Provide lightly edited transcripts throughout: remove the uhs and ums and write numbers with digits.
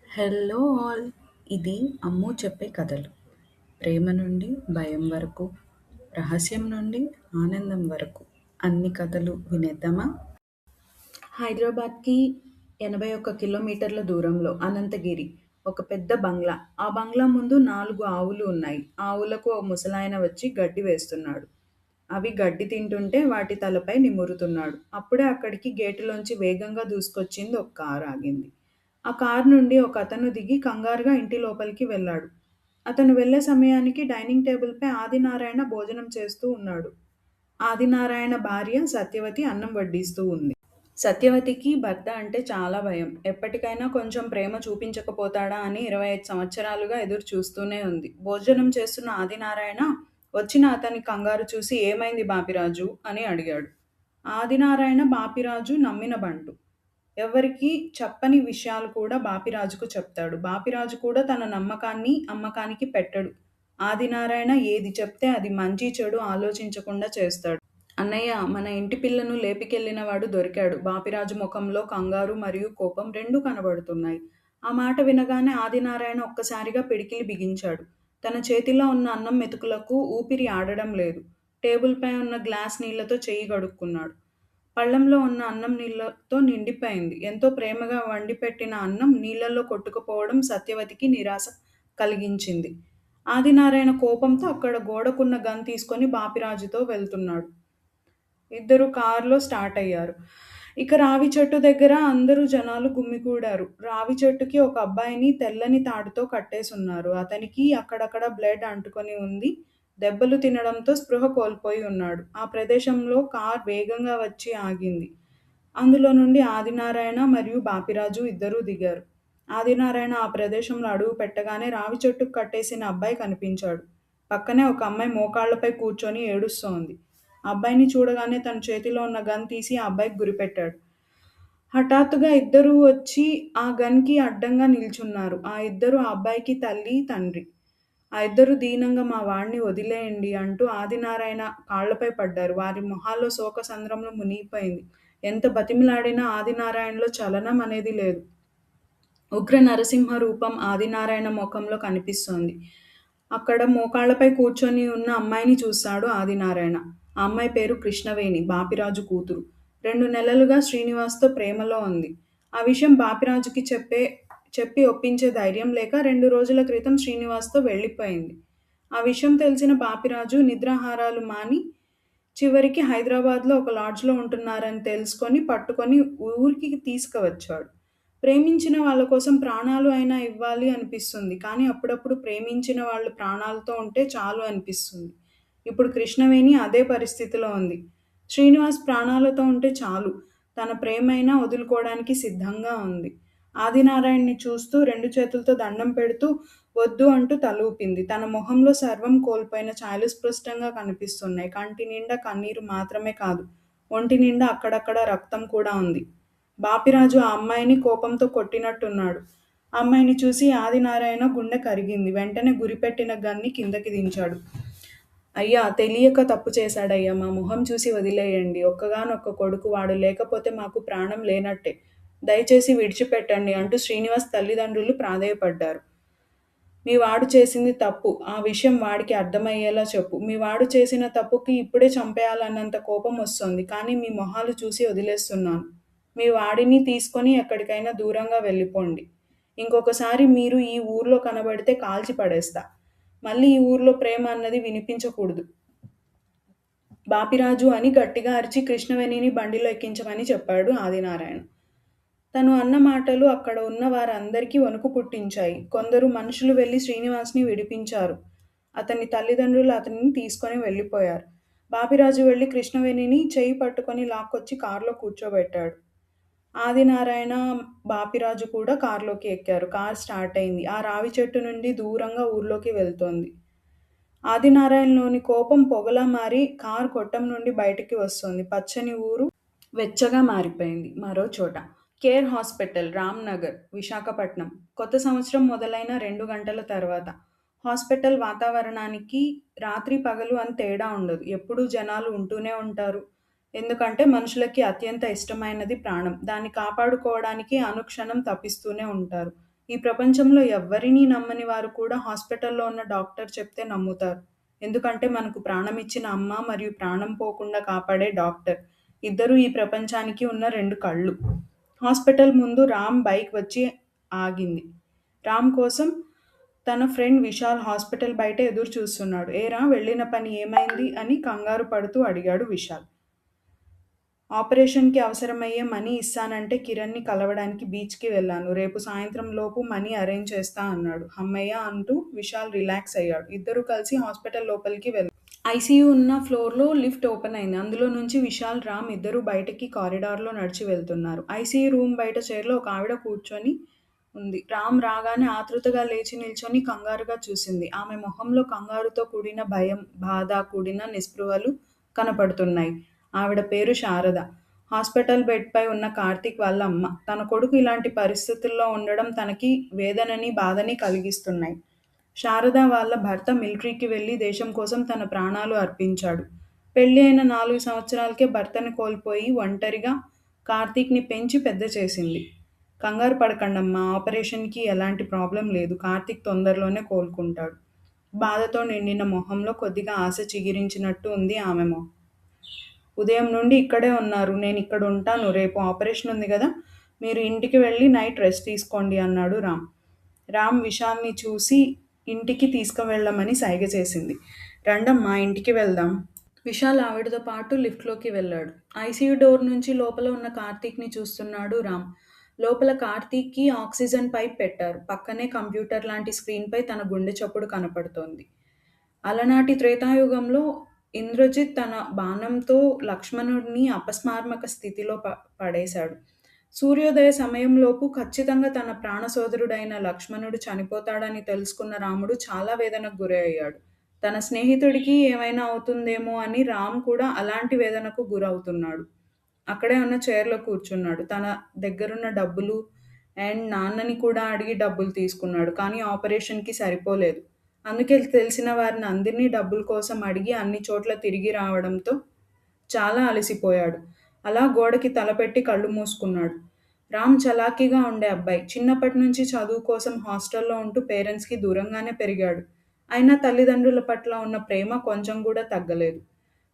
Hello all! ఇది అమ్ము చెప్పే కథలు. ప్రేమ నుండి భయం వరకు, రహస్యం నుండి ఆనందం వరకు అన్ని కథలు వినేద్దామా? హైదరాబాద్‌కి 81 కిలోమీటర్ల దూరంలో అనంతగిరి. ఒక పెద్ద బంగ్లా. ఆ బంగ్లా ముందు 4 ఆవులు ఉన్నాయి. ఆవులకు ఓ ముసలాయన వచ్చి గడ్డి వేస్తున్నాడు. అవి గడ్డి తింటుంటే వాటి తలపై నిమురుతున్నాడు. అప్పుడే అక్కడికి గేటులోంచి వేగంగా దూసుకొచ్చింది ఒక కారు ఆగింది. ఆ కారు నుండి ఒకతను దిగి కంగారుగా ఇంటి లోపలికి వెళ్ళాడు. అతను వెళ్ళే సమయానికి డైనింగ్ టేబుల్‌పై ఆదినారాయణ భోజనం చేస్తూ ఉన్నాడు. ఆదినారాయణ భార్య సత్యవతి అన్నం వడ్డిస్తూ ఉంది. సత్యవతికి భర్త అంటే చాలా భయం. ఎప్పటికైనా కొంచెం ప్రేమ చూపించకపోతాడా అని 25 సంవత్సరాలుగా ఎదురు చూస్తూనే ఉంది. భోజనం చేస్తున్న ఆదినారాయణ వచ్చిన అతని కంగారు చూసి ఏమైంది బాపిరాజు అని అడిగాడు. ఆదినారాయణ బాపిరాజు నమ్మిన బంటు. ఎవ్వరికీ చెప్పని విషయాలు కూడా బాపిరాజుకు చెప్తాడు. బాపిరాజు కూడా తన నమ్మకాన్ని అమ్మకానికి పెట్టడు. ఆదినారాయణ ఏది చెప్తే అది మంచి చెడు ఆలోచించకుండా చేస్తాడు. అన్నయ్య, మన ఇంటి పిల్లను లేపికెళ్ళినవాడు దొరికాడు. బాపిరాజు ముఖంలో కంగారు మరియు కోపం రెండూ కనబడుతున్నాయి. ఆ మాట వినగానే ఆదినారాయణ ఒక్కసారిగా పిడికిలి బిగించాడు. తన చేతిలో ఉన్న అన్నం మెతుకులకు ఊపిరి ఆడడం లేదు. టేబుల్‌పై ఉన్న గ్లాస్ నీళ్లతో చెయ్యి కడుక్కున్నాడు. పళ్ళెంలో ఉన్న అన్నం నీళ్లతో నిండిపోయింది. ఎంతో ప్రేమగా వండిపెట్టిన అన్నం నీళ్లలో కొట్టుకుపోవడం సత్యవతికి నిరాశ కలిగించింది. ఆదినారాయణ కోపంతో అక్కడ గోడకున్న గన్ తీసుకొని బాపిరాజుతో వెళ్తున్నాడు. ఇద్దరు కారులో స్టార్ట్ అయ్యారు. ఇక రావి చెట్టు దగ్గర అందరూ జనాలు గుమికూడారు. రావి చెట్టుకి ఒక అబ్బాయిని తెల్లని తాడుతో కట్టేసున్నారు. అతనికి అక్కడక్కడ బ్లడ్ అంటుకొని ఉంది. దెబ్బలు తినడంతో స్పృహ కోల్పోయి ఉన్నాడు. ఆ ప్రదేశంలో కార్ వేగంగా వచ్చి ఆగింది. అందులో నుండి ఆదినారాయణ మరియు బాపిరాజు ఇద్దరూ దిగారు. ఆదినారాయణ ఆ ప్రదేశంలో అడుగు పెట్టగానే రావి చెట్టుకు కట్టేసిన అబ్బాయి కనిపించాడు. పక్కనే ఒక అమ్మాయి మోకాళ్లపై కూర్చొని ఏడుస్తోంది. ఆ అబ్బాయిని చూడగానే తన చేతిలో ఉన్న గన్ తీసి ఆ అబ్బాయికి గురిపెట్టాడు. హఠాత్తుగా ఇద్దరూ వచ్చి ఆ గన్‌కి అడ్డంగా నిల్చున్నారు. ఆ ఇద్దరు ఆ అబ్బాయికి తల్లి, తండ్రి. ఆ ఇద్దరు దీనంగా మా వాడిని వదిలేయండి అంటూ ఆదినారాయణ కాళ్ళపై పడ్డారు. వారి మొహాల్లో శోకసంద్రంలో మునిగిపోయింది. ఎంత బతిమిలాడినా ఆదినారాయణలో చలనం అనేది లేదు. ఉగ్ర నరసింహ రూపం ఆదినారాయణ ముఖంలో కనిపిస్తోంది. అక్కడ మోకాళ్లపై కూర్చొని ఉన్న అమ్మాయిని చూస్తాడు ఆదినారాయణ. ఆ అమ్మాయి పేరు కృష్ణవేణి, బాపిరాజు కూతురు. 2 నెలలుగా శ్రీనివాస్‌తో ప్రేమలో ఉంది. ఆ విషయం బాపిరాజుకి చెప్పి ఒప్పించే ధైర్యం లేక 2 రోజుల క్రితం శ్రీనివాస్‌తో వెళ్ళిపోయింది. ఆ విషయం తెలిసిన బాపిరాజు నిద్రాహారాలు మాని చివరికి హైదరాబాద్‌లో ఒక లాడ్జ్‌లో ఉంటున్నారని తెలుసుకొని పట్టుకొని ఊరికి తీసుకువచ్చాడు. ప్రేమించిన వాళ్ళ కోసం ప్రాణాలు అయినా ఇవ్వాలి అనిపిస్తుంది. కానీ అప్పుడప్పుడు ప్రేమించిన వాళ్ళు ప్రాణాలతో ఉంటే చాలు అనిపిస్తుంది. ఇప్పుడు కృష్ణవేణి అదే పరిస్థితిలో ఉంది. శ్రీనివాస్ ప్రాణాలతో ఉంటే చాలు. తన ప్రేమైనా వదులుకోవడానికి సిద్ధంగా ఉంది. ఆదినారాయణ్‌ని చూస్తూ 2 చేతులతో దండం పెడుతూ వద్దు అంటూ తలూపింది. తన మొహంలో సర్వం కోల్పోయిన ఛాయలు స్పష్టంగా కనిపిస్తున్నాయి. కంటి నిండా కన్నీరు మాత్రమే కాదు, ఒంటి నిండా అక్కడక్కడ రక్తం కూడా ఉంది. బాపిరాజు ఆ అమ్మాయిని కోపంతో కొట్టినట్టున్నాడు. ఆ అమ్మాయిని చూసి ఆదినారాయణ గుండె కరిగింది. వెంటనే గురిపెట్టిన గన్ని కిందకి దించాడు. అయ్యా, తెలియక తప్పు చేశాడయ్యా. మా మొహం చూసి వదిలేయండి. ఒక్కగానొక్క కొడుకు, వాడు లేకపోతే మాకు ప్రాణం లేనట్టే. దయచేసి విడిచిపెట్టండి అంటూ శ్రీనివాస్ తల్లిదండ్రులు ప్రాధేయపడ్డారు. మీ వాడు చేసింది తప్పు. ఆ విషయం వాడికి అర్థమయ్యేలా చెప్పు. మీ వాడు చేసిన తప్పుకి ఇప్పుడే చంపేయాలన్నంత కోపం వస్తోంది. కానీ మీ మొహాలు చూసి వదిలేస్తున్నాను. మీ వాడిని తీసుకొని ఎక్కడికైనా దూరంగా వెళ్ళిపోండి. ఇంకొకసారి మీరు ఈ ఊర్లో కనబడితే కాల్చి పడేస్తా. మళ్ళీ ఈ ఊర్లో ప్రేమ అన్నది వినిపించకూడదు. బాపిరాజు అని గట్టిగా అరిచి కృష్ణవేణిని బండిలో ఎక్కించమని చెప్పాడు ఆదినారాయణ. తను అన్న మాటలు అక్కడ ఉన్న వారందరికీ వణుకు పుట్టించాయి. కొందరు మనుషులు వెళ్లి శ్రీనివాస్‌ని విడిపించారు. అతని తల్లిదండ్రులు అతనిని తీసుకొని వెళ్ళిపోయారు. బాపిరాజు వెళ్లి కృష్ణవేణిని చెయ్యి పట్టుకొని లాక్కొచ్చి కారులో కూర్చోబెట్టాడు. ఆదినారాయణ, బాపిరాజు కూడా కారులోకి ఎక్కారు. కారు స్టార్ట్ అయింది. ఆ రావి చెట్టు నుండి దూరంగా ఊర్లోకి వెళ్తోంది. ఆదినారాయణలోని కోపం పొగలా మారి కారు కొట్టం నుండి బయటికి వస్తోంది. పచ్చని ఊరు వెచ్చగా మారిపోయింది. మరో చోట కేర్ హాస్పిటల్, రామ్‌నగర్, విశాఖపట్నం. కొత్త సంవత్సరం మొదలైన 2 గంటల తర్వాత. హాస్పిటల్ వాతావరణానికి రాత్రి పగలు అని తేడా ఉండదు. ఎప్పుడూ జనాలు ఉంటూనే ఉంటారు. ఎందుకంటే మనుషులకి అత్యంత ఇష్టమైనది ప్రాణం. దాన్ని కాపాడుకోవడానికి అనుక్షణం తపిస్తూనే ఉంటారు. ఈ ప్రపంచంలో ఎవ్వరినీ నమ్మని వారు కూడా హాస్పిటల్‌లో ఉన్న డాక్టర్ చెప్తే నమ్ముతారు. ఎందుకంటే మనకు ప్రాణం ఇచ్చిన అమ్మ మరియు ప్రాణం పోకుండా కాపాడే డాక్టర్. ఇద్దరూ ఈ ప్రపంచానికి ఉన్న 2 కళ్ళు. హాస్పిటల్ ముందు రామ్ బైక్ వచ్చి ఆగింది. రామ్ కోసం తన ఫ్రెండ్ విశాల్ హాస్పిటల్ బయట ఎదురు చూస్తున్నాడు. ఏరా వెళ్ళిన పని ఏమైంది అని కంగారు పడుతూ అడిగాడు విశాల్. ఆపరేషన్‌కి అవసరమయ్యే మనీ ఇస్తానంటే కిరణ్‌ని కలవడానికి బీచ్‌కి వెళ్ళాను. రేపు సాయంత్రం లోపు మనీ అరేంజ్ చేస్తా అన్నాడు. హమ్మయ్య! అంటూ విశాల్ రిలాక్స్ అయ్యాడు. ఇద్దరూ కలిసి హాస్పిటల్ లోపలికి వెళ్లారు. ఐసీయూ ఉన్న ఫ్లోర్‌లో లిఫ్ట్ ఓపెన్ అయింది. అందులో నుంచి విశాల్, రామ్ ఇద్దరూ బయటికి కారిడార్‌లో నడిచి వెళ్తున్నారు. ఐసీయూ రూమ్ బయట చైర్‌లో ఒక ఆవిడ కూర్చొని ఉంది. రామ్ రాగానే ఆతృతగా లేచి నిల్చొని కంగారుగా చూసింది. ఆమె మొహంలో కంగారుతో కూడిన భయం, బాధ కూడిన నిస్పృహలు కనపడుతున్నాయి. ఆవిడ పేరు శారద. హాస్పిటల్ బెడ్‌పై ఉన్న కార్తీక్ వాళ్ళ అమ్మ. తన కొడుకు ఇలాంటి పరిస్థితుల్లో ఉండడం తనకి వేదనని, బాధని కలిగిస్తున్నాయి. శారద వాళ్ళ భర్త మిలిటరీకి వెళ్లి దేశం కోసం తన ప్రాణాలు అర్పించాడు. పెళ్లి అయిన 4 సంవత్సరాలకే భర్తని కోల్పోయి ఒంటరిగా కార్తీక్‌ని పెంచి పెద్ద చేసింది. కంగారు పడకండమ్మా! ఆపరేషన్‌కి ఎలాంటి ప్రాబ్లం లేదు. కార్తీక్ తొందరలోనే కోలుకుంటాడు. బాధతో నిండిన మొహంలో కొద్దిగా ఆశ చిగిరించినట్టు ఉంది ఆమె మొహం. ఉదయం నుండి ఇక్కడే ఉన్నారు. నేనిక్కడుంటాను. రేపు ఆపరేషన్ ఉంది గదా! మీరు ఇంటికి వెళ్లి నైట్ రెస్ట్ తీసుకోండి అన్నాడు రామ్. రామ్ విశాల్‌ని చూసి ఇంటికి తీసుకువెళ్ళమని సైగ చేసింది. రండమ్మా ఇంటికి వెళ్దాం. విశాల్ ఆవిడతో పాటు లిఫ్ట్‌లోకి వెళ్ళాడు. ఐసీయూ డోర్ నుంచి లోపల ఉన్న కార్తీక్‌ని చూస్తున్నాడు రామ్. లోపల కార్తీక్‌కి ఆక్సిజన్ పైప్ పెట్టారు. పక్కనే కంప్యూటర్ లాంటి స్క్రీన్‌పై తన గుండె చప్పుడు కనపడుతోంది. అలనాటి త్రేతాయుగంలో ఇంద్రజిత్ తన బాణంతో లక్ష్మణుడిని అపస్మారక స్థితిలో పడేశాడు. సూర్యోదయ సమయంలోపు ఖచ్చితంగా తన ప్రాణ సోదరుడైన లక్ష్మణుడు చనిపోతాడని తెలుసుకున్న రాముడు చాలా వేదనకు గురయ్యాడు. తన స్నేహితుడికి ఏమైనా అవుతుందేమో అని రామ్ కూడా అలాంటి వేదనకు గురవుతున్నాడు. అక్కడే ఉన్న చైర్‌లో కూర్చున్నాడు. తన దగ్గరున్న డబ్బులు అండ్ నాన్నని కూడా అడిగి డబ్బులు తీసుకున్నాడు. కానీ ఆపరేషన్‌కి సరిపోలేదు. అందుకే తెలిసిన వారిని అందరినీ డబ్బుల కోసం అడిగి అన్ని చోట్ల తిరిగి రావడంతో చాలా అలసిపోయాడు. అలా గోడకి తలపెట్టి కళ్ళు మూసుకున్నాడు. రామ్ చలాకీగా ఉండే అబ్బాయి. చిన్నప్పటి నుంచి చదువు కోసం హాస్టల్‌లో ఉంటూ పేరెంట్స్‌కి దూరంగానే పెరిగాడు. అయినా తల్లిదండ్రుల పట్ల ఉన్న ప్రేమ కొంచెం కూడా తగ్గలేదు.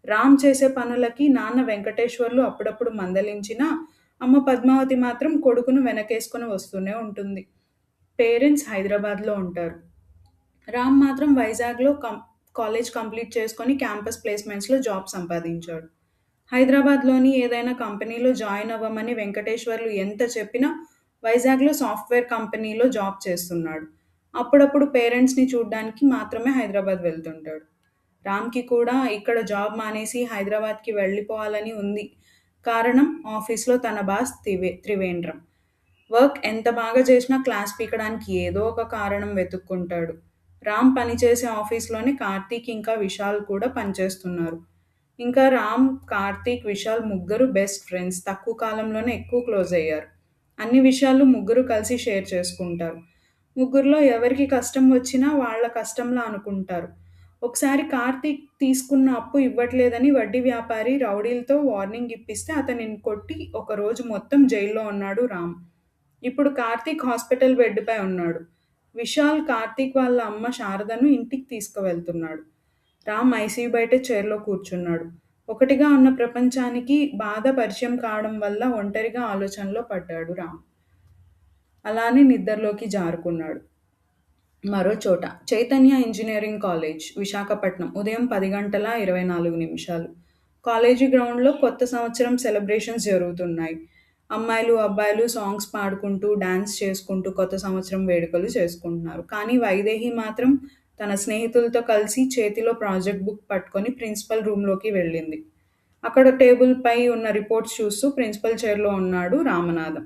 రామ్ చేసే పనులకి నాన్న వెంకటేశ్వర్లు అప్పుడప్పుడు మందలించినా, అమ్మ పద్మావతి మాత్రం కొడుకును వెనకేసుకొని వస్తూనే ఉంటుంది. పేరెంట్స్ హైదరాబాద్‌లో ఉంటారు. రామ్ మాత్రం వైజాగ్‌లో కాలేజ్ కంప్లీట్ చేసుకొని క్యాంపస్ ప్లేస్‌మెంట్స్‌లో జాబ్ సంపాదించాడు. హైదరాబాద్‌లోని ఏదైనా కంపెనీలో జాయిన్ అవ్వమని వెంకటేశ్వర్లు ఎంత చెప్పినా వైజాగ్‌లో సాఫ్ట్‌వేర్ కంపెనీలో జాబ్ చేస్తున్నాడు. అప్పుడప్పుడు పేరెంట్స్‌ని చూడ్డానికి మాత్రమే హైదరాబాద్ వెళ్తుంటాడు. రామ్‌కి కూడా ఇక్కడ జాబ్ మానేసి హైదరాబాద్‌కి వెళ్ళిపోవాలని ఉంది. కారణం ఆఫీస్‌లో తన బాస్ త్రివేంద్రం. వర్క్ ఎంత బాగా చేసినా క్లాస్ పీకడానికి ఏదో ఒక కారణం వెతుక్కుంటాడు. రామ్ పనిచేసే ఆఫీస్‌లోనే కార్తీక్ ఇంకా విశాల్ కూడా పనిచేస్తున్నారు. ఇంకా రామ్, కార్తీక్, విశాల్ ముగ్గురు బెస్ట్ ఫ్రెండ్స్. తక్కువ కాలంలోనే ఎక్కువ క్లోజ్ అయ్యారు. అన్ని విషయాలు ముగ్గురు కలిసి షేర్ చేసుకుంటారు. ముగ్గురిలో ఎవరికి కష్టం వచ్చినా వాళ్ళ కష్టంలా అనుకుంటారు. ఒకసారి కార్తీక్ తీసుకున్న అప్పు ఇవ్వట్లేదని వడ్డీ వ్యాపారి రౌడీలతో వార్నింగ్ ఇప్పిస్తే అతనిని కొట్టి ఒక రోజు మొత్తం జైల్లో ఉన్నాడు రామ్. ఇప్పుడు కార్తీక్ హాస్పిటల్ బెడ్‌పై ఉన్నాడు. విశాల్ కార్తీక్ వాళ్ళ అమ్మ శారదను ఇంటికి తీసుకువెళ్తున్నాడు. రామ్ ఐసీయూ బయట చైర్‌లో కూర్చున్నాడు. ఒకటిగా ఉన్న ప్రపంచానికి బాధ పరిచయం కావడం వల్ల ఒంటరిగా ఆలోచనలో పడ్డాడు రామ్. అలానే నిద్రలోకి జారుకున్నాడు. మరో చోట చైతన్య ఇంజినీరింగ్ కాలేజ్, విశాఖపట్నం. ఉదయం 10:24 కాలేజీ గ్రౌండ్‌లో కొత్త సంవత్సరం సెలబ్రేషన్స్ జరుగుతున్నాయి. అమ్మాయిలు, అబ్బాయిలు సాంగ్స్ పాడుకుంటూ, డాన్స్ చేసుకుంటూ కొత్త సంవత్సరం వేడుకలు చేసుకుంటున్నారు. కానీ వైదేహి మాత్రం తన స్నేహితులతో కలిసి చేతిలో ప్రాజెక్ట్ బుక్ పట్టుకొని ప్రిన్సిపల్ రూమ్‌లోకి వెళ్ళింది. అక్కడ టేబుల్‌పై ఉన్న రిపోర్ట్స్ చూస్తూ ప్రిన్సిపల్ చైర్‌లో ఉన్నాడు రామనాథం.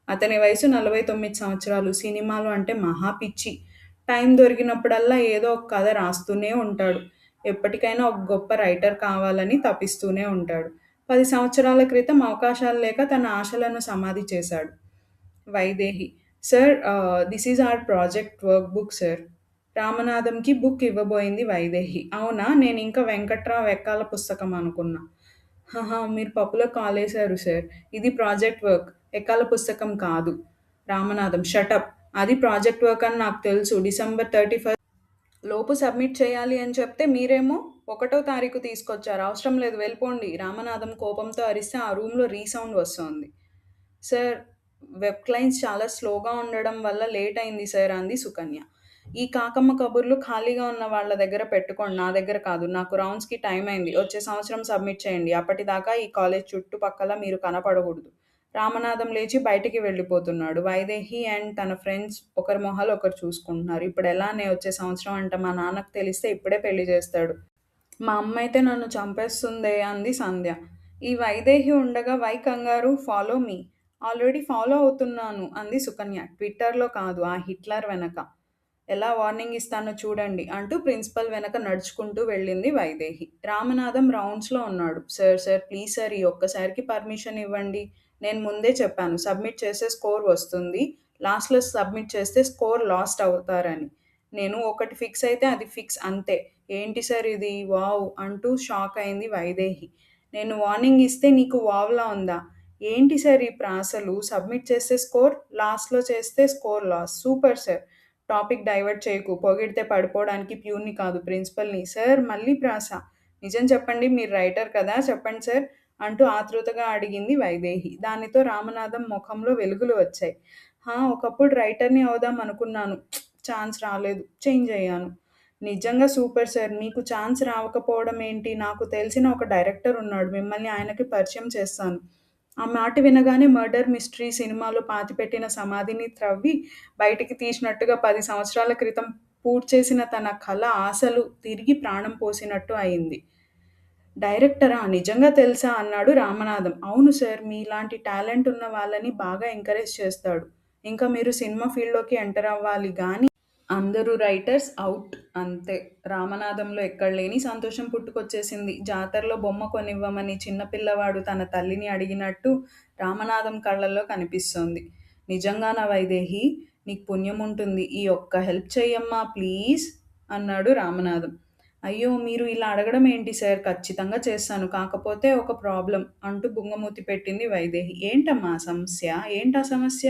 అతని వయసు 49 సంవత్సరాలు. సినిమాలు అంటే మహా పిచ్చి. టైం దొరికినప్పుడల్లా ఏదో ఒక కథ రాస్తూనే ఉంటాడు. ఎప్పటికైనా ఒక గొప్ప రైటర్ కావాలని తపిస్తూనే ఉంటాడు. 10 సంవత్సరాల క్రితం అవకాశాలు లేక తన ఆశలను సమాధి చేశాడు. Vaidehi: sir, this is our project work book sir. రామనాథంకి బుక్ ఇవ్వబోయింది వైదేహి. అవునా, నేనింకా వెంకట్రావు ఎక్కాల పుస్తకం అనుకున్నా. హహ, మీరు పప్పులో కాలేశారు సార్. ఇది ప్రాజెక్ట్ వర్క్, ఎక్కాల పుస్తకం కాదు. రామనాథం: షటప్. అది ప్రాజెక్ట్ వర్క్ అని నాకు తెలుసు. డిసెంబర్ 31 లోపు సబ్మిట్ చేయాలి అని చెప్తే మీరేమో 1వ తారీఖు తీసుకొచ్చారు. అవసరం లేదు వెళ్ళిపోండి. రామనాథం కోపంతో అరిస్తే ఆ రూమ్‌లో రీసౌండ్ వస్తోంది. సార్, వెబ్ క్లయింట్స్ చాలా స్లోగా ఉండడం వల్ల లేట్ అయింది సార్ అంది సుకన్య. ఈ కాకమ్మ కబుర్లు ఖాళీగా ఉన్న వాళ్ళ దగ్గర పెట్టుకోండి, నా దగ్గర కాదు. నాకు రౌండ్స్‌కి టైం అయింది. వచ్చే సంవత్సరం సబ్మిట్ చేయండి. అప్పటిదాకా ఈ కాలేజ్ చుట్టుపక్కల మీరు కనపడకూడదు. రామనాథం లేచి బయటికి వెళ్ళిపోతున్నాడు. వైదేహి అండ్ తన ఫ్రెండ్స్ ఒకరి మొహాలు ఒకరు చూసుకుంటున్నారు. ఇప్పుడెలానే వచ్చే సంవత్సరం అంట మా నాన్నకు తెలిస్తే ఇప్పుడే పెళ్లి చేస్తాడు. మా అమ్మయితే నన్ను చంపేస్తుందే అంది సంధ్య. ఈ వైదేహి ఉండగా వై కంగారు, ఫాలో మీ. ఆల్రెడీ ఫాలో అవుతున్నాను అంది సుకన్య. ట్విట్టర్లో కాదు, ఆ హిట్లర్ వెనక. ఎలా వార్నింగ్ ఇస్తానో చూడండి అంటూ ప్రిన్సిపల్ వెనక నడుచుకుంటూ వెళ్ళింది వైదేహి. రామనాథం రౌండ్స్లో ఉన్నాడు. సార్ సార్ ప్లీజ్ సార్, ఈ ఒక్కసారికి పర్మిషన్ ఇవ్వండి. నేను ముందే చెప్పాను సబ్మిట్ చేస్తే స్కోర్ వస్తుంది, లాస్ట్లో సబ్మిట్ చేస్తే స్కోర్ లాస్ట్ అవుతారని. నేను ఒకటి ఫిక్స్ అయితే అది ఫిక్స్ అంతే. ఏంటి సార్ ఇది, వావ్ అంటూ షాక్ అయింది వైదేహి. నేను వార్నింగ్ ఇస్తే నీకు వావ్లా ఉందా? ఏంటి సార్ ఈ ప్రాసలు, సబ్మిట్ చేస్తే స్కోర్, లాస్ట్లో చేస్తే score loss. Super sir. Topic divert చేయకు, పొగిడితే పడిపోవడానికి ప్యూన్ని కాదు ప్రిన్సిపల్ని. సార్ మళ్ళీ ప్రాస. నిజం చెప్పండి, మీరు రైటర్ కదా, చెప్పండి సార్ అంటూ ఆతృతగా అడిగింది వైదేహి. దానితో రామనాథం ముఖంలో వెలుగులు వచ్చాయి. ఒకప్పుడు రైటర్ని అవుదాం అనుకున్నాను, ఛాన్స్ రాలేదు, చేంజ్ అయ్యాను. నిజంగా సూపర్ సార్. మీకు ఛాన్స్ రావకపోవడం ఏంటి, నాకు తెలిసిన ఒక డైరెక్టర్ ఉన్నాడు, మిమ్మల్ని ఆయనకి పరిచయం చేస్తాను. ఆ మాట వినగానే మర్డర్ మిస్టరీ సినిమాలో పాతిపెట్టిన సమాధిని త్రవ్వి బయటికి తీసినట్టుగా 10 సంవత్సరాల క్రితం పూడ్చేసిన తన కల ఆశలు తిరిగి ప్రాణం పోసినట్టు అయింది. డైరెక్టరా, నిజంగా తెలుసా అన్నాడు రామనాథం. అవును సార్, మీలాంటి టాలెంట్ ఉన్న వాళ్ళని బాగా ఎంకరేజ్ చేస్తాడు. ఇంకా మీరు సినిమా ఫీల్డ్లోకి ఎంటర్ అవ్వాలి గాని అందరూ రైటర్స్ ఔట్ అంతే. రామనాథంలో ఎక్కడలేని సంతోషం పుట్టుకొచ్చేసింది. జాతరలో బొమ్మ కొనివ్వమని చిన్నపిల్లవాడు తన తల్లిని అడిగినట్టు రామనాథం కళ్ళల్లో కనిపిస్తోంది. నిజంగానా వైదేహి, నీకు పుణ్యం ఉంటుంది. ఈ ఒక్క హెల్ప్ చెయ్యమ్మా ప్లీజ్ అన్నాడు రామనాథం. అయ్యో, మీరు ఇలా అడగడం ఏంటి సార్, ఖచ్చితంగా చేస్తాను. కాకపోతే ఒక ప్రాబ్లం అంటూ బుంగమూతి పెట్టింది వైదేహి. ఏంటమ్మా సమస్య, ఏంటా సమస్య?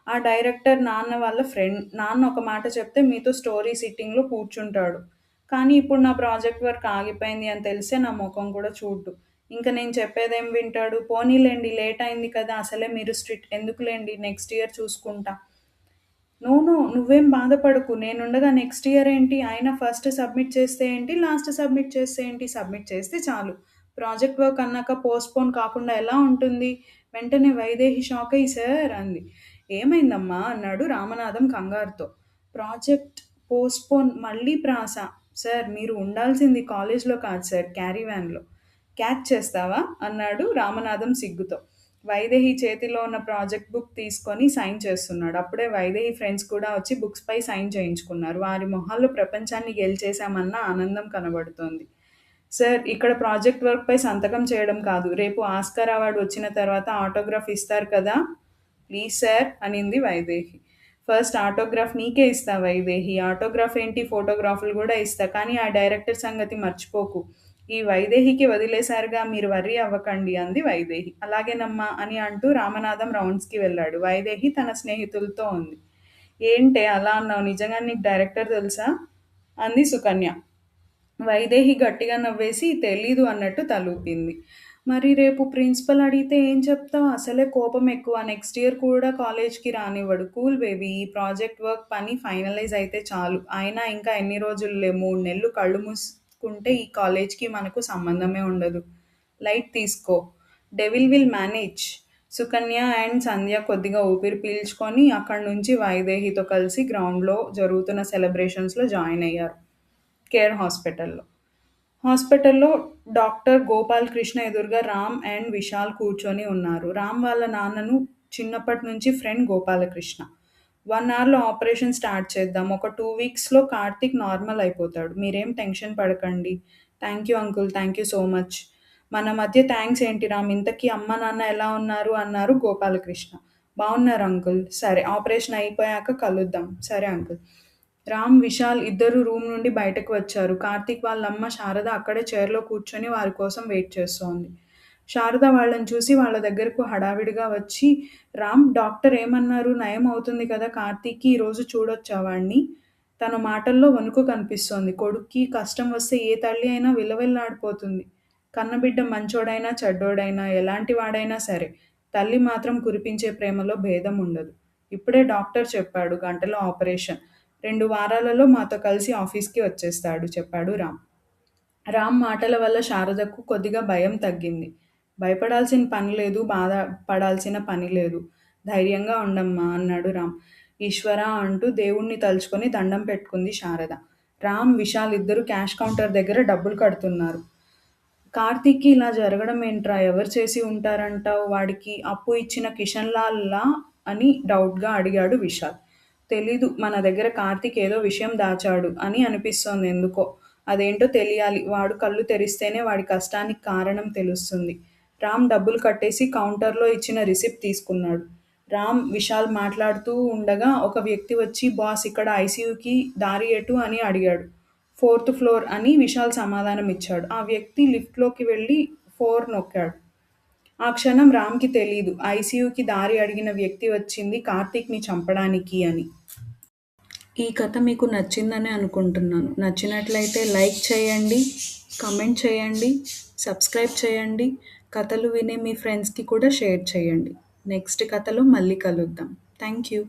ఆ డైరెక్టర్ నాన్న వాళ్ళ ఫ్రెండ్. నాన్న ఒక మాట చెప్తే మీతో స్టోరీ సిట్టింగ్‌లో కూర్చుంటాడు. కానీ ఇప్పుడు నా ప్రాజెక్ట్ వర్క్ ఆగిపోయింది అని తెలిస్తే నా మొఖం కూడా చూడ్డు. ఇంక నేను చెప్పేదేం వింటాడు? పోనీలెండి, లేట్ అయింది కదా, అసలే మీరు స్ట్రిక్ట్, ఎందుకులెండి నెక్స్ట్ ఇయర్ చూసుకుంటా. నో, నో, నువ్వేం బాధపడకు. నేనుండగా నెక్స్ట్ ఇయర్ ఏంటి? ఆయన ఫస్ట్ సబ్మిట్ చేస్తే ఏంటి? లాస్ట్ సబ్మిట్ చేస్తే ఏంటి? సబ్మిట్ చేస్తే చాలు. ప్రాజెక్ట్ వర్క్ అన్నాక పోస్ట్‌పోన్ కాకుండా ఎలా ఉంటుంది? వెంటనే వైదేహి షాకయ్యి సార్ అంది. ఏమైందమ్మా అన్నాడు రామనాథం కంగారుతో. ప్రాజెక్ట్ పోస్ట్‌పోన్ మళ్ళీ ప్రాస. సార్, మీరు ఉండాల్సింది కాలేజ్‌లో కాదు సార్, క్యారీవాన్‌లో. క్యాచ్ చేస్తావా అన్నాడు రామనాథం సిగ్గుతో. వైదేహి చేతిలో ఉన్న ప్రాజెక్ట్ బుక్ తీసుకొని సైన్ చేస్తున్నాడు. అప్పుడే వైదేహి ఫ్రెండ్స్ కూడా వచ్చి బుక్స్‌పై సైన్ చేయించుకున్నారు. వారి మొహాల్లో ప్రపంచాన్ని గెలిచేశామన్న ఆనందం కనబడుతోంది. సార్, ఇక్కడ ప్రాజెక్ట్ వర్క్‌పై సంతకం చేయడం కాదు, రేపు ఆస్కార్ అవార్డ్ వచ్చిన తర్వాత ఆటోగ్రాఫ్ ఇస్తారు కదా. ప్లీజ్ సార్ అనింది వైదేహి. ఫస్ట్ ఆటోగ్రాఫ్ నీకే ఇస్తా వైదేహి. ఆటోగ్రాఫ్ ఏంటి, ఫోటోగ్రాఫ్‌లు కూడా ఇస్తా. కానీ ఆ డైరెక్టర్ సంగతి మర్చిపోకు. ఈ వైదేహికి వదిలేశారుగా, మీరు వర్రీ అవ్వకండి అంది వైదేహి. అలాగేనమ్మా అని అంటూ రామనాథం రౌండ్స్‌కి వెళ్ళాడు. వైదేహి తన స్నేహితులతో ఉంది. ఏంటే అలా అన్నావు, నిజంగా నీకు డైరెక్టర్ తెలుసా అంది సుకన్య. వైదేహి గట్టిగా నవ్వేసి తెలీదు అన్నట్టు తలూపింది. మరి రేపు ప్రిన్సిపల్ అడిగితే ఏం చెప్తావు? అసలే కోపం ఎక్కువ. నెక్స్ట్ ఇయర్ కూడా కాలేజ్కి రానివ్వడు. కూల్ బేబీ, ఈ ప్రాజెక్ట్ వర్క్ పని ఫైనలైజ్ అయితే చాలు. అయినా ఇంకా ఎన్ని రోజులులే, 3 నెలలు కళ్ళు మూసుకుంటే ఈ కాలేజ్కి మనకు సంబంధమే ఉండదు. లైట్ తీసుకో, devil will manage. Sukanya and Sandhya కొద్దిగా ఊపిరి పీల్చుకొని అక్కడి నుంచి వైదేహితో కలిసి గ్రౌండ్లో జరుగుతున్న సెలబ్రేషన్స్లో జాయిన్ అయ్యారు. కేర్ హాస్పిటల్‌లో. హాస్పిటల్‌లో డాక్టర్ గోపాలకృష్ణ ఎదురుగా రామ్ అండ్ విశాల్ కూర్చొని ఉన్నారు. రామ్ వాళ్ళ నాన్నను చిన్నప్పటి నుంచి ఫ్రెండ్ గోపాలకృష్ణ. 1 అవర్‌లో ఆపరేషన్ స్టార్ట్ చేద్దాం. ఒక 2 వీక్స్‌లో కార్తీక్ నార్మల్ అయిపోతాడు. మీరేం టెన్షన్ పడకండి. Thank you uncle, thank you so much. మన మధ్య థాంక్స్ ఏంటి రామ్, ఇంతకీ అమ్మ, నాన్న ఎలా ఉన్నారు అన్నారు గోపాలకృష్ణ. బావున్నారు అంకుల్. సరే, ఆపరేషన్ అయిపోయాక కలుద్దాం. సరే అంకుల్. రామ్, విశాల్ ఇద్దరూ రూమ్ నుండి బయటకు వచ్చారు. కార్తీక్ వాళ్ళమ్మ శారద అక్కడే చైర్‌లో కూర్చొని వారి కోసం వెయిట్ చేస్తోంది. శారద వాళ్ళని చూసి వాళ్ళ దగ్గరకు హడావిడిగా వచ్చి, "రామ్, డాక్టర్ ఏమన్నారు? నయం అవుతుంది కదా కార్తీక్‌కి? ఈరోజు చూడొచ్చా వాడిని?" తన మాటల్లో వణుకు కనిపిస్తోంది. కొడుక్కి కష్టం వస్తే ఏ తల్లి అయినా విలవిల్లాడిపోతుంది. కన్నబిడ్డ మంచోడైనా, చెడ్డోడైనా, ఎలాంటి వాడైనా సరే, తల్లి మాత్రం కురిపించే ప్రేమలో భేదం ఉండదు. ఇప్పుడే డాక్టర్ చెప్పాడు గంటలో ఆపరేషన్. 2 వారాలలో మాతో కలిసి ఆఫీస్‌కి వచ్చేస్తాడు చెప్పాడు రామ్. రామ్ మాటల వల్ల శారదకు కొద్దిగా భయం తగ్గింది. భయపడాల్సిన పని లేదు, బాధ పడాల్సిన పని లేదు. ధైర్యంగా ఉండమ్మా అన్నాడు రామ్. ఈశ్వరా అంటూ దేవుణ్ణి తలుచుకొని దండం పెట్టుకుంది శారద. రామ్, విశాల్ ఇద్దరూ క్యాష్ కౌంటర్ దగ్గర డబ్బులు కడుతున్నారు. కార్తీక్‌కి ఇలా జరగడం ఏంట్రా? ఎవరు చేసి ఉంటారంటావు? వాడికి అప్పు ఇచ్చిన కిషన్ లాల్‌లా అని డౌట్‌గా అడిగాడు విశాల్. తెలీదు. మన దగ్గర కార్తీక్ ఏదో విషయం దాచాడు అని అనిపిస్తోంది ఎందుకో. అదేంటో తెలియాలి. వాడు కళ్ళు తెరిస్తేనే వాడి కష్టానికి కారణం తెలుస్తుంది. రామ్ డబ్బులు కట్టేసి కౌంటర్‌లో ఇచ్చిన రిసిప్ట్ తీసుకున్నాడు. రామ్, విశాల్ మాట్లాడుతూ ఉండగా ఒక వ్యక్తి వచ్చి, బాస్, ఇక్కడ ఐసీయూకి దారి ఎటు అని అడిగాడు. 4థ్ ఫ్లోర్ అని విశాల్ సమాధానం ఇచ్చాడు. ఆ వ్యక్తి లిఫ్ట్‌లోకి వెళ్ళి 4 నొక్కాడు. ఆ క్షణం రామ్‌కి తెలీదు. ఐసీయూకి దారి అడిగిన వ్యక్తి వచ్చింది కార్తీక్‌ని చంపడానికి అని. ఈ కథ మీకు నచ్చిందని అనుకుంటున్నాను. నచ్చినట్లయితే లైక్ చేయండి, కామెంట్ చేయండి, సబ్స్క్రైబ్ చేయండి. కథలు వినే మీ ఫ్రెండ్స్‌కి కూడా షేర్ చేయండి. నెక్స్ట్ కథలో మళ్ళీ కలుద్దాం. Thank you.